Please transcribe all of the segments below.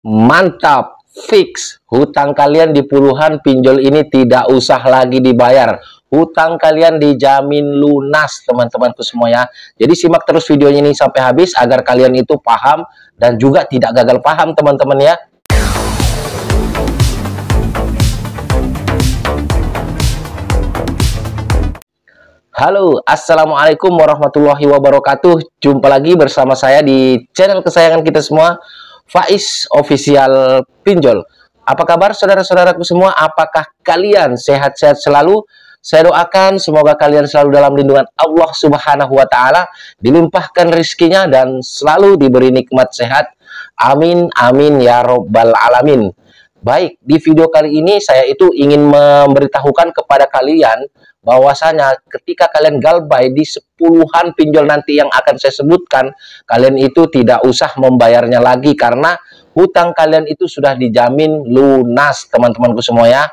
Mantap, fix. Hutang kalian di puluhan pinjol ini tidak usah lagi dibayar. Hutang kalian dijamin lunas, teman-temanku semua ya. Jadi simak terus videonya ini sampai habis agar kalian itu paham dan juga tidak gagal paham, teman-teman ya. Halo, assalamualaikum warahmatullahi wabarakatuh. Jumpa lagi bersama saya di channel kesayangan kita semua, Faiz Official Pinjol. Apa kabar saudara-saudaraku semua? Apakah kalian sehat-sehat selalu? Saya doakan semoga kalian selalu dalam lindungan Allah Subhanahu wa Ta'ala, dilimpahkan rezekinya dan selalu diberi nikmat sehat. Amin, amin ya robbal alamin. Baik, di video kali ini saya itu ingin memberitahukan kepada kalian bahwasanya ketika kalian galbay di sepuluhan pinjol nanti yang akan saya sebutkan, kalian itu tidak usah membayarnya lagi karena hutang kalian itu sudah dijamin lunas, teman-temanku semua ya.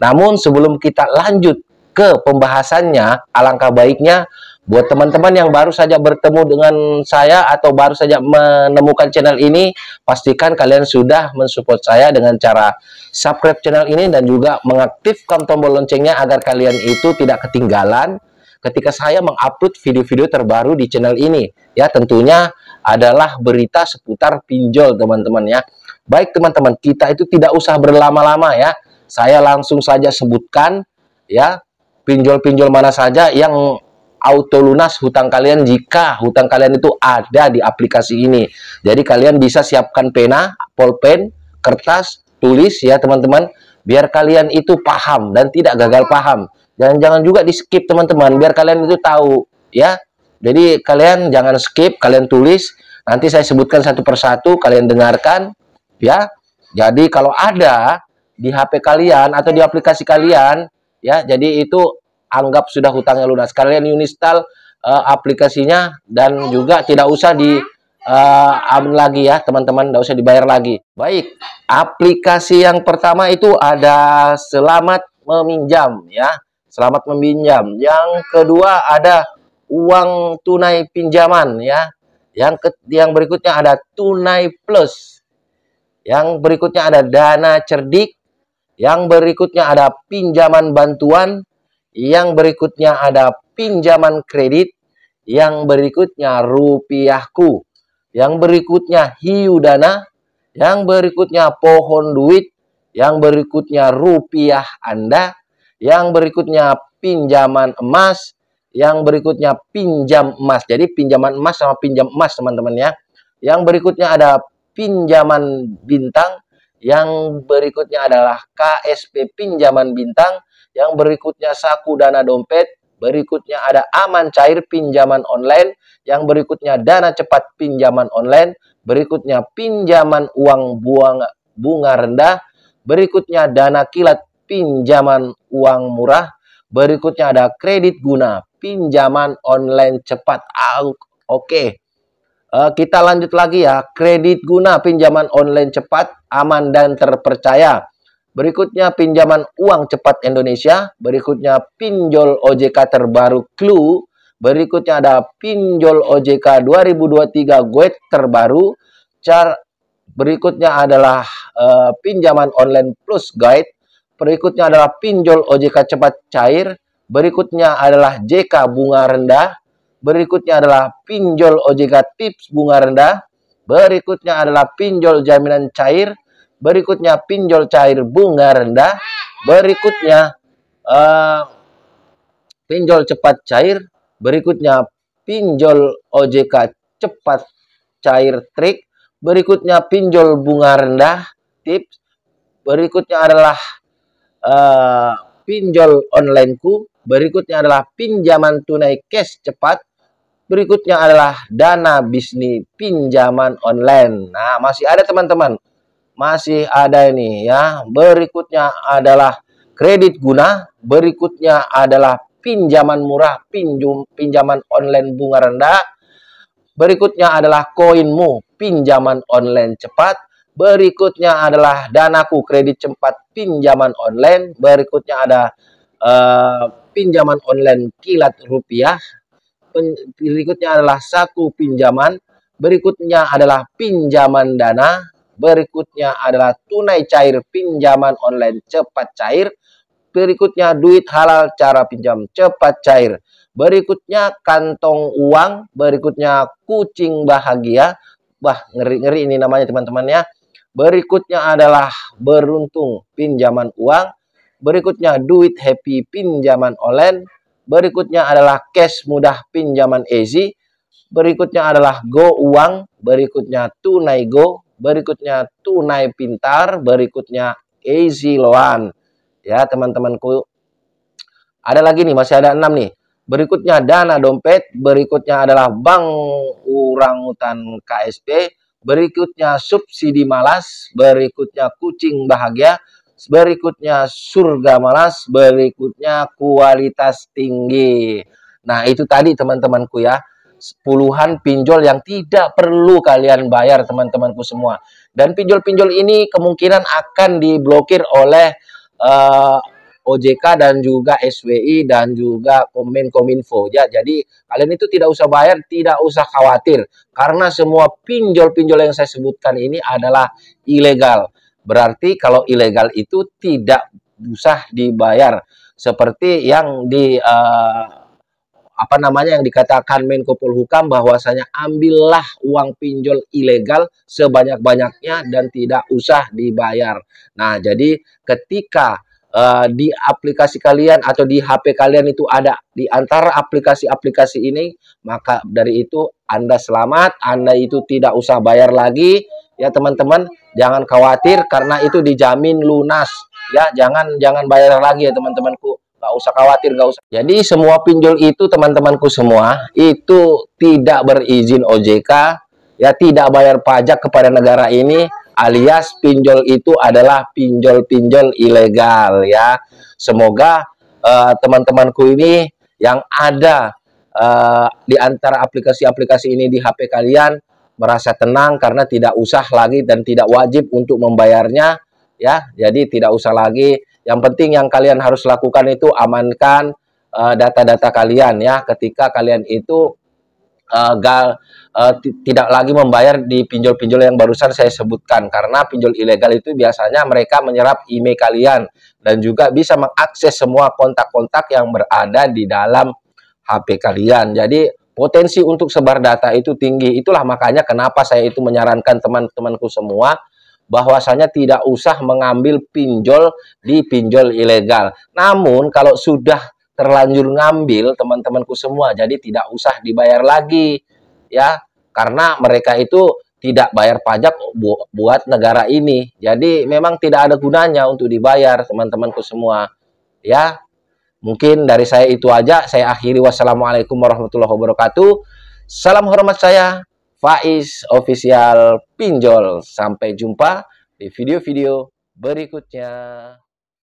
Namun sebelum kita lanjut ke pembahasannya, alangkah baiknya buat teman-teman yang baru saja bertemu dengan saya atau baru saja menemukan channel ini, pastikan kalian sudah mensupport saya dengan cara subscribe channel ini dan juga mengaktifkan tombol loncengnya agar kalian itu tidak ketinggalan ketika saya mengupload video-video terbaru di channel ini. Ya, tentunya adalah berita seputar pinjol, teman-teman ya. Baik teman-teman, kita itu tidak usah berlama-lama ya. Saya langsung saja sebutkan ya, pinjol-pinjol mana saja yang auto lunas hutang kalian jika hutang kalian itu ada di aplikasi ini. Jadi kalian bisa siapkan pena, pulpen, kertas, tulis ya teman-teman, biar kalian itu paham dan tidak gagal paham. Jangan juga di skip teman-teman, biar kalian itu tahu ya. Jadi kalian jangan skip, kalian tulis. Nanti saya sebutkan satu persatu, kalian dengarkan ya. Jadi kalau ada di HP kalian atau di aplikasi kalian ya, jadi itu anggap sudah hutangnya lunas. Kalian install aplikasinya dan juga tidak usah di lagi ya teman-teman, tidak usah dibayar lagi. Baik, aplikasi yang pertama itu ada Selamat Meminjam ya, Selamat Meminjam. Yang kedua ada Uang Tunai Pinjaman ya. Yang berikutnya ada Tunai Plus. Yang berikutnya ada Dana Cerdik. Yang berikutnya ada Pinjaman Bantuan. Yang berikutnya ada Pinjaman Kredit. Yang berikutnya Rupiahku. Yang berikutnya Hiu Dana. Yang berikutnya Pohon Duit. Yang berikutnya Rupiah Anda. Yang berikutnya Pinjaman Emas. Yang berikutnya Pinjam Emas. Jadi pinjaman emas sama pinjam emas teman-teman ya. Yang berikutnya ada Pinjaman Bintang. Yang berikutnya adalah KSP Pinjaman Bintang. Yang berikutnya Saku Dana Dompet. Berikutnya ada Aman Cair Pinjaman Online. Yang berikutnya Dana Cepat Pinjaman Online. Berikutnya Pinjaman Uang Bunga Rendah. Berikutnya Dana Kilat Pinjaman Uang Murah. Berikutnya ada Kredit Guna Pinjaman Online Cepat. Oke. Kita lanjut lagi ya. Kredit Guna Pinjaman Online Cepat, Aman dan Terpercaya. Berikutnya Pinjaman Uang Cepat Indonesia. Berikutnya Pinjol OJK Terbaru Clue. Berikutnya ada Pinjol OJK 2023 Guide Terbaru. Berikutnya adalah Pinjaman Online Plus Guide. Berikutnya adalah Pinjol OJK Cepat Cair. Berikutnya adalah JK Bunga Rendah. Berikutnya adalah Pinjol OJK Tips Bunga Rendah. Berikutnya adalah Pinjol Jaminan Cair. Berikutnya Pinjol Cair Bunga Rendah. Berikutnya Pinjol Cepat Cair. Berikutnya Pinjol OJK Cepat Cair Trik. Berikutnya Pinjol Bunga Rendah Tips. Berikutnya adalah Pinjol Onlineku. Berikutnya adalah Pinjaman Tunai Cash Cepat. Berikutnya adalah Dana Bisnis Pinjaman Online. Nah, masih ada teman-teman. Masih ada ini ya. Berikutnya adalah Kredit Guna. Berikutnya adalah Pinjaman Murah, Pinjaman Online Bunga Rendah. Berikutnya adalah Koinmu Pinjaman Online Cepat. Berikutnya adalah Danaku Kredit Cepat Pinjaman Online. Berikutnya ada Pinjaman Online Kilat Rupiah. Berikutnya adalah Saku Pinjaman. Berikutnya adalah Pinjaman Dana. berikutnya adalah tunai cair pinjaman online cepat cair, berikutnya duit halal cara pinjam cepat cair, berikutnya kantong uang, berikutnya kucing bahagia. Wah, ngeri-ngeri ini namanya teman-teman ya. Berikutnya adalah beruntung pinjaman uang, berikutnya duit happy pinjaman online, berikutnya adalah cash mudah pinjaman easy, berikutnya adalah go uang, berikutnya tunai go, berikutnya tunai pintar, berikutnya easy loan. Ya, teman-temanku. Ada lagi nih, masih ada 6 nih. Berikutnya dana dompet, berikutnya adalah bank orangutan KSP, berikutnya subsidi malas, berikutnya kucing bahagia, berikutnya surga malas, berikutnya kualitas tinggi. Nah, itu tadi teman-temanku ya. Puluhan pinjol yang tidak perlu kalian bayar teman-temanku semua. Dan pinjol-pinjol ini kemungkinan akan diblokir oleh OJK dan juga SWI dan juga Kominfo ya. Jadi kalian itu tidak usah bayar, tidak usah khawatir karena semua pinjol-pinjol yang saya sebutkan ini adalah ilegal. Berarti kalau ilegal itu tidak usah dibayar seperti yang yang dikatakan Menko Polhukam bahwasanya ambillah uang pinjol ilegal sebanyak-banyaknya dan tidak usah dibayar. Nah, jadi ketika di aplikasi kalian atau di HP kalian itu ada di antara aplikasi-aplikasi ini, maka dari itu Anda selamat, Anda itu tidak usah bayar lagi ya teman-teman. Jangan khawatir karena itu dijamin lunas ya. Jangan bayar lagi ya teman-temanku. Nggak usah khawatir, nggak usah. Jadi semua pinjol itu teman-temanku semua itu tidak berizin OJK ya, tidak bayar pajak kepada negara ini, alias pinjol itu adalah pinjol-pinjol ilegal ya. Semoga teman-temanku ini yang ada di antara aplikasi-aplikasi ini di HP kalian merasa tenang karena tidak usah lagi dan tidak wajib untuk membayarnya ya. Jadi tidak usah lagi. Yang penting yang kalian harus lakukan itu amankan data-data kalian ya. Ketika kalian itu tidak lagi membayar di pinjol-pinjol yang barusan saya sebutkan, karena pinjol ilegal itu biasanya mereka menyerap email kalian dan juga bisa mengakses semua kontak-kontak yang berada di dalam HP kalian. Jadi potensi untuk sebar data itu tinggi. Itulah makanya kenapa saya itu menyarankan teman-temanku semua bahwasanya tidak usah mengambil pinjol di pinjol ilegal. Namun kalau sudah terlanjur ngambil teman-temanku semua, jadi tidak usah dibayar lagi ya, karena mereka itu tidak bayar pajak buat negara ini. Jadi memang tidak ada gunanya untuk dibayar teman-temanku semua ya. Mungkin dari saya itu aja, saya akhiri. Wassalamualaikum warahmatullahi wabarakatuh. Salam hormat saya, Faiz Official Pinjol. Sampai jumpa di video-video berikutnya.